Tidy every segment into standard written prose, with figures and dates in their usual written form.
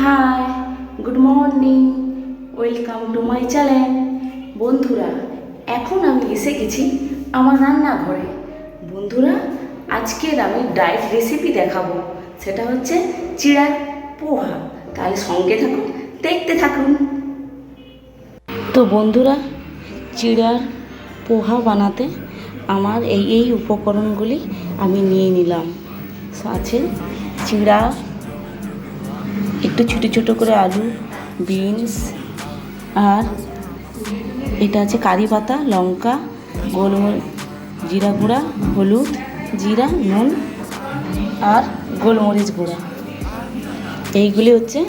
High, good morning, welcome to my channel. বন্ধুরা, এখন আমি এসে গেছি আমার রান্নাঘরে। বন্ধুরা, আজকের আমি ডায়েট রেসিপি দেখাবো, সেটা হচ্ছে চিড়ার পোহা। তাহলে সঙ্গে থাকুন, দেখতে থাকুন। তো বন্ধুরা, চিড়ার পোহা বানাতে আমার এই উপকরণগুলি আমি নিয়ে নিলাম। আছে চিড়া, একটু ছোটো ছোটো করে আলু, বিনস, আর এটা আছে কারি পাতা, লঙ্কা, গোলমরিচ, জিরা গুঁড়া, হলুদ, জিরা, নুন আর গোলমরিচ গুঁড়া। এইগুলি হচ্ছে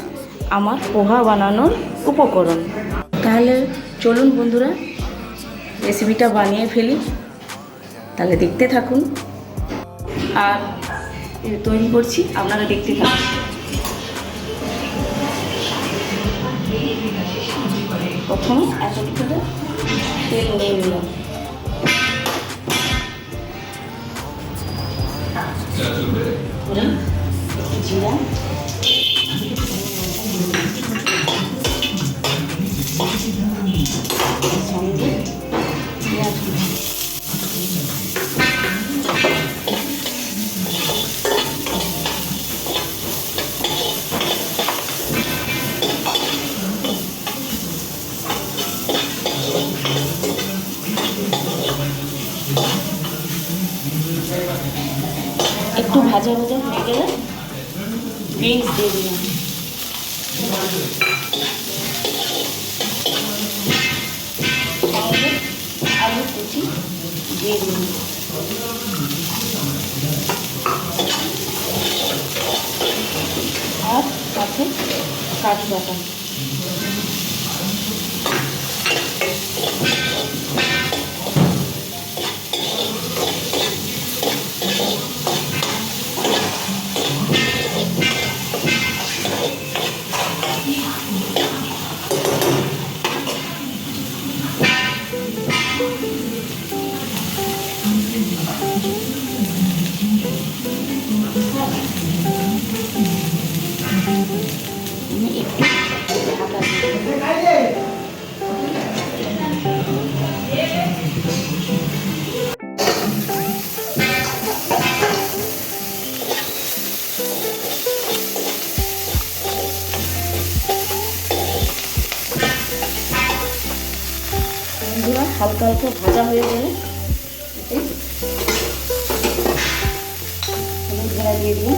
আমার পোহা বানানোর উপকরণ। তাহলে চলুন বন্ধুরা, রেসিপিটা বানিয়ে ফেলি। তাহলে দেখতে থাকুন আর তৈরি করছি, আপনারা দেখতে থাকুন। প্রথমে এক করে তেল নিয়ে নিলাম। জিরা, সঙ্গে পেঁয়াজ কুচি। একটু ভাজা ভাজা হয়ে গেলে বিনস দিয়ে দিলাম। সঙ্গে আলু কুচি দিয়ে দিলাম। আর সাথে কারি পাতা। হালকা হালকা ভাজা হয়ে গেলে হলুদ গুঁড়া দিয়ে দিন,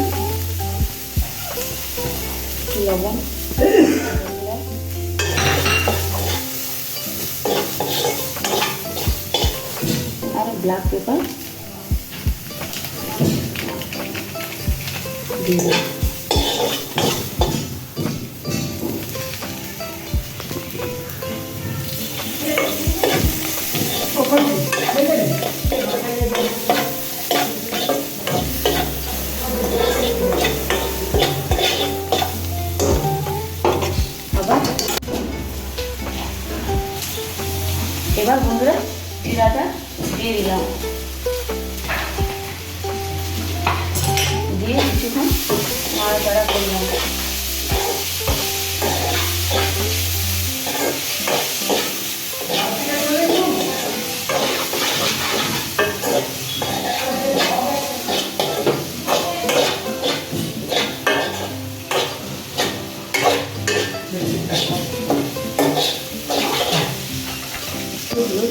লবণ, আর ব্ল্যাক পেপার দিয়ে দিন। এবার বন্ধুরা জিরাটা দিয়ে দিলাম, দিয়ে কিছুক্ষণ নাড়াচাড়া করলাম।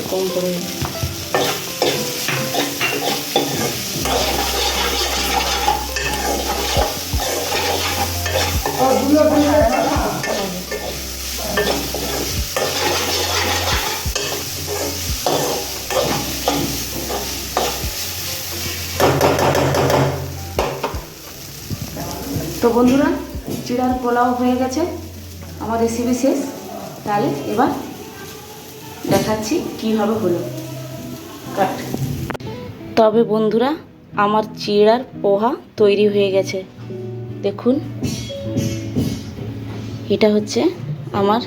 কম করে তো বন্ধুরা, চিড়ার পোলাও হয়ে গেছে, আমার রেসিপি শেষ। তাহলে এবার দেখাচ্ছি কীভাবে হলো কাট। তবে বন্ধুরা, আমার চিড়ার পোহা তৈরি হয়ে গেছে। দেখুন, এটা হচ্ছে আমার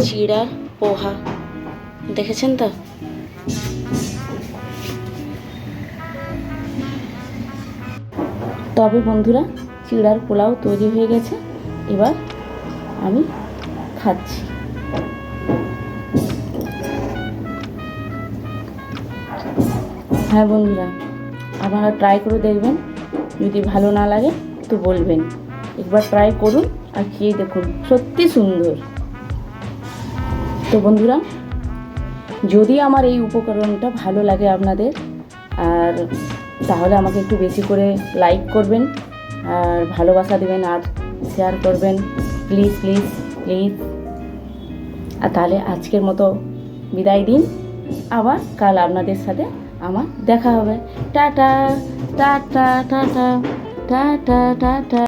চিড়ার পোহা। দেখেছেন তো? তবে বন্ধুরা, চিড়ার পোলাও তৈরি হয়ে গেছে। এবার আমি খাচ্ছি। হ্যাঁ বন্ধুরা, আপনারা ট্রাই করে দেখবেন, যদি ভালো না লাগে তো বলবেন। একবার ট্রাই করুন আর খেয়ে দেখুন, সত্যি সুন্দর। তো বন্ধুরা, যদি আমার এই উপকরণটা ভালো লাগে আপনাদের, আর তাহলে আমাকে একটু বেশি করে লাইক করবেন আর ভালোবাসা দেবেন আর শেয়ার করবেন, প্লিজ প্লিজ প্লিজ। আর তাহলে আজকের মতো বিদায় দিন, আবার কাল আপনাদের সাথে আমার দেখা হবে। Tata tata tata tata tata.